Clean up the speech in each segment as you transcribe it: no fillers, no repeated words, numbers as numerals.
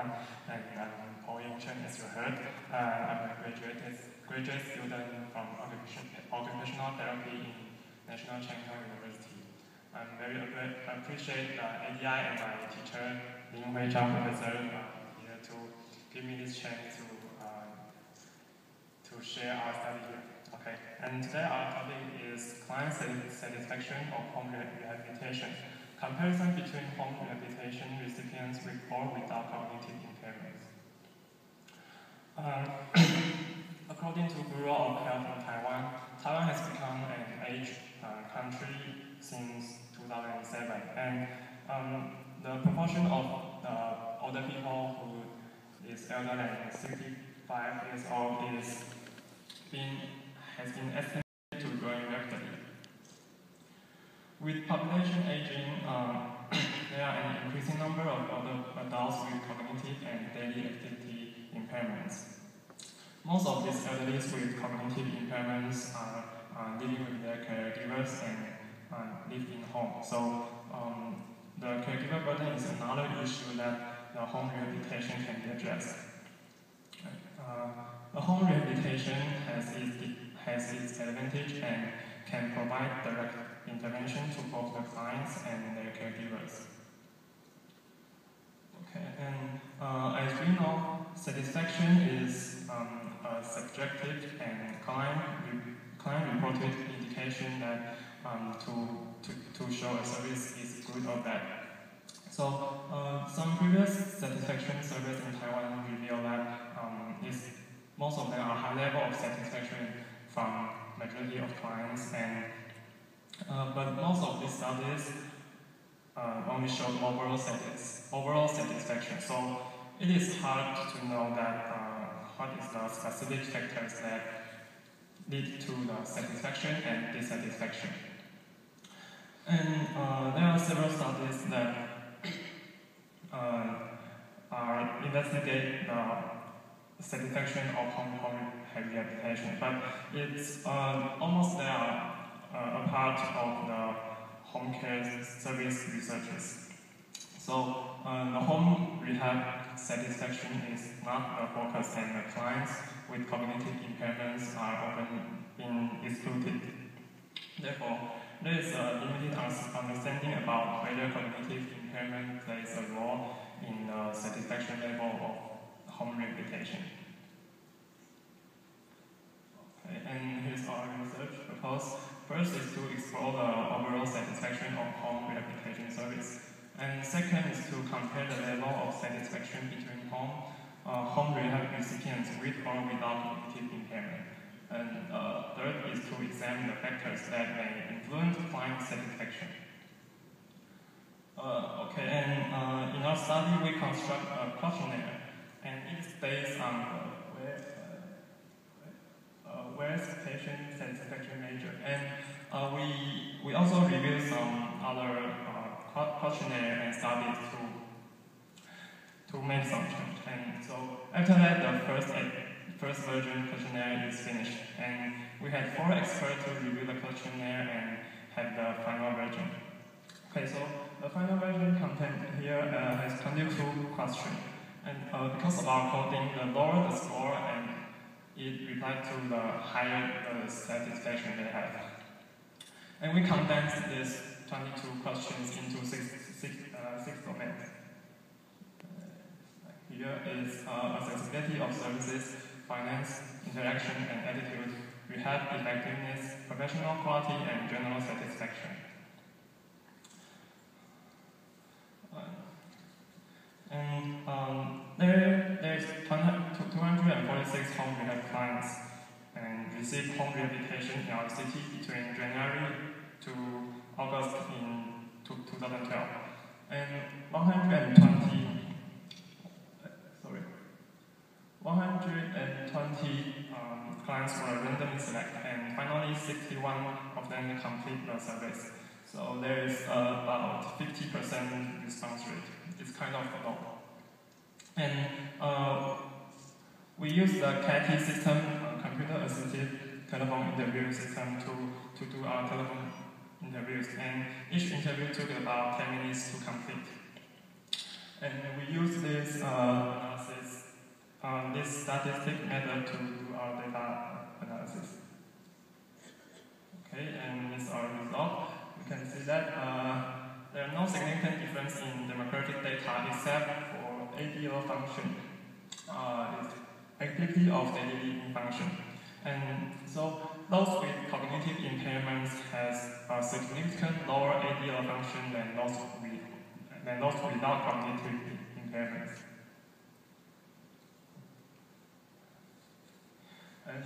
everyone. And I'm Paul Ying Chen, as you heard. I'm a graduate student from occupational therapy in National Cheng Kung University. I'm very appreciate ADI and my teacher, Lin Hui Zhang, professor, here to give me this chance to share our study here. Okay, and today our topic is client satisfaction of home rehabilitation. Comparison between home rehabilitation recipients with or without cognitive impairments. According to Bureau of Health in Taiwan, Taiwan has become an aged country since 2007, and the proportion of the older people who is elder than 65 years old has been estimated to grow rapidly. With population aging, there are an increasing number of older adults with cognitive and daily activity impairments. Most of these elderly with cognitive impairments are living with their caregivers and live in home. So the caregiver burden is another issue that the home rehabilitation can be addressed. The home rehabilitation has its advantage and can provide direct intervention to both the clients and their caregivers. Okay, and as we know, satisfaction is a subjective and client-reported indication that to show a service is good or bad. So some previous satisfaction surveys in Taiwan reveal that most of them are high level of satisfaction from majority of clients, and but most of these studies only show overall satisfaction. So it is hard to know that what is the specific factors that lead to the satisfaction and dissatisfaction. And there are several studies that investigate the satisfaction of home rehabilitation, but it's almost they are a part of the home care service researchers. So the home rehab satisfaction is not the focus, and the clients with cognitive impairments are often being excluded. Therefore, there is a limited understanding about whether cognitive impairment plays a role in the satisfaction level of home rehabilitation. Okay, and here's our research proposal. First is to explore the overall satisfaction of home rehabilitation service. And second is to compare the level of satisfaction between home rehab recipients with or without cognitive impairment. And third is to examine the factors that may influence client satisfaction. Okay, and in our study we construct a questionnaire, and it is based on where's patient satisfaction measure. And we also review some other questionnaire and studies to make some change. And so after that, the first version questionnaire is finished, and we had 4 experts to review the questionnaire and had the final version. Okay, so the final version content here has 22 questions, and because of our coding, the lower the score, and it replied to the higher the satisfaction they have. And we condensed these 22 questions into six domains. Here is accessibility of services, finance, interaction and attitude, rehab effectiveness, professional quality, and general satisfaction. There's 246 home rehab clients and received home rehabilitation in our city between January to August in 2012. And 120 clients were randomly selected, and finally 61 of them complete the surveys. So there is about 50% response rate. It's kind of low. And we use the CATI system, computer-assisted telephone interview system, to do our telephone interviews. And each interview took about 10 minutes to complete. And we use this statistic method to do our data analysis. Okay, and this is our result. We can see that there are no significant difference in demographic data except for ADL function. It's activity of daily living function. And so those with cognitive impairments has a significant lower ADL function than those without cognitive impairments. And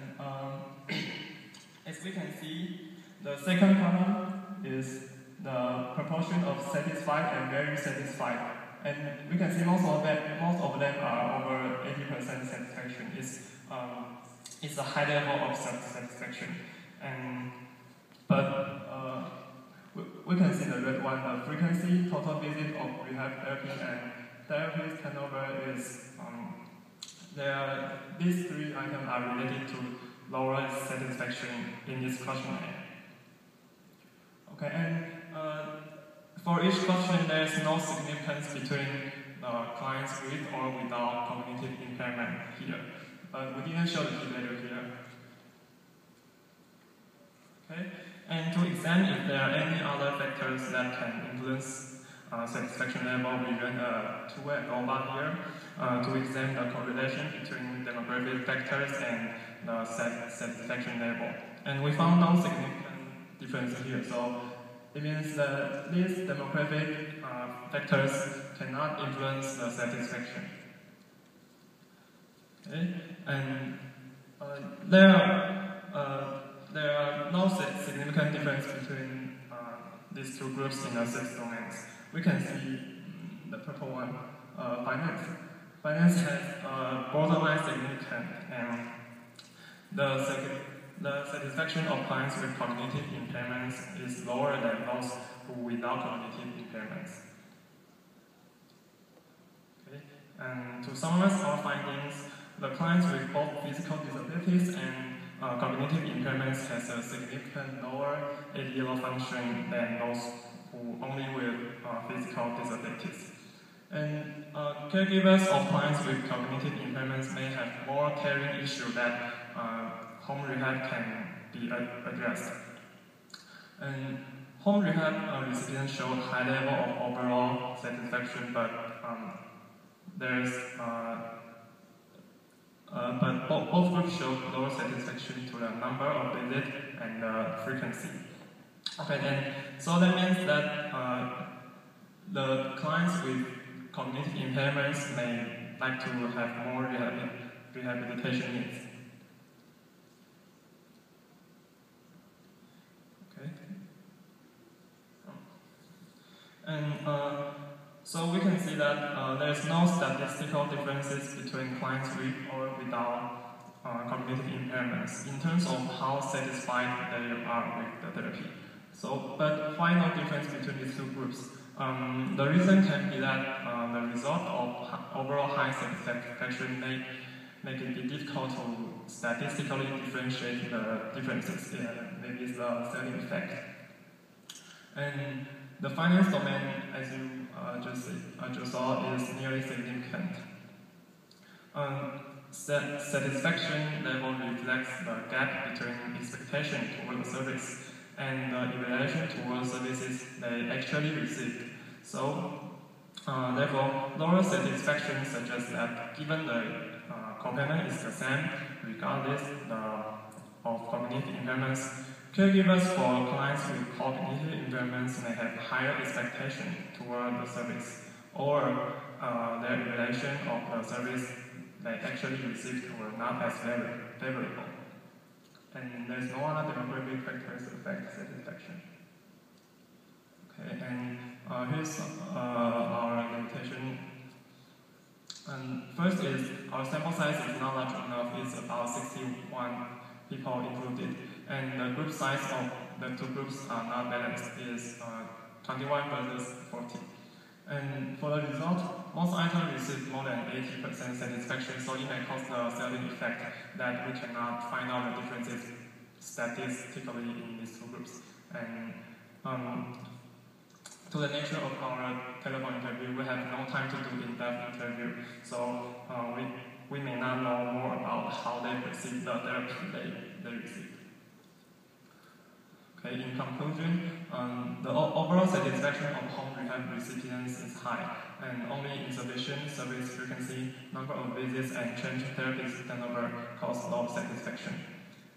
as we can see, the second column is the proportion of satisfied and very satisfied. And we can see most of them are over 80% satisfaction. It's a high level of satisfaction. But we can see the red one, the frequency, total visit of rehab therapy, and therapist turnover is these three items are related to lower satisfaction in this questionnaire. Okay, and for each question, there is no significance between clients with or without cognitive impairment here. But we didn't show the p-value here. Okay, and to examine if there are any other factors that can influence satisfaction level, we ran a 2 and OBA here to examine the correlation between demographic factors and the satisfaction level. And we found no significant difference here. So it means that these demographic factors cannot influence the satisfaction. Okay, and there are no significant difference between these two groups in the 6 domains. We can see the purple one, finance. Finance has borderline significant, and the satisfaction of clients with cognitive impairments is lower than those who without cognitive impairments. Okay. And to summarize our findings, the clients with both physical disabilities and cognitive impairments has a significant lower ADL function than those who only with physical disabilities. And caregivers of clients with cognitive impairments may have more caring issues that home rehab can be addressed. And home rehab recipients show high level of overall satisfaction, but both groups show lower satisfaction to the number of visits and the frequency. Okay, then so that means that the clients with cognitive impairments may like to have more rehabilitation needs. Okay. And so we can see that there is no statistical differences between clients with or without cognitive impairments in terms of how satisfied they are with the therapy. So, but why no difference between these two groups? The reason can be that the result of overall high satisfaction make it be difficult to statistically differentiate the differences. Maybe it's the selling effect. And the finance domain, as you just saw, is nearly significant. Satisfaction level reflects the gap between expectation toward the service and the evaluation towards services they actually received. So, therefore, lower satisfaction suggests that given the co-payment is the same, regardless of cognitive impairments, caregivers for clients with cognitive impairments may have higher expectation toward the service, or their evaluation of the service they actually received were not as favorable. And there's no other demographic factors affect satisfaction. Okay, and here's our limitation. And first is our sample size is not large enough. It's about 61 people included, and the group size of the two groups are not balanced. Is 21 versus 40. And for the result, most items receive more than 80% satisfaction, so it may cause the selling effect that we cannot find out the differences statistically in these two groups. And to the nature of our telephone interview, we have no time to do in-depth interview, so we may not know more about how they perceive the therapy they receive. Okay, in conclusion, the overall satisfaction of home rehab recipients is high, and only insufficient service frequency, number of visits, and change therapist turnover cause low satisfaction.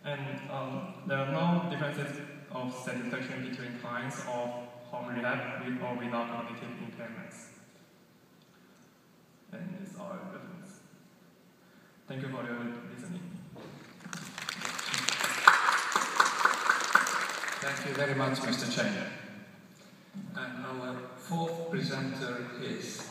And there are no differences of satisfaction between clients of home rehab with or without cognitive impairments. And it's our reference. Thank you for your listening. Thank you very much, Mr. Chen. And our fourth presenter is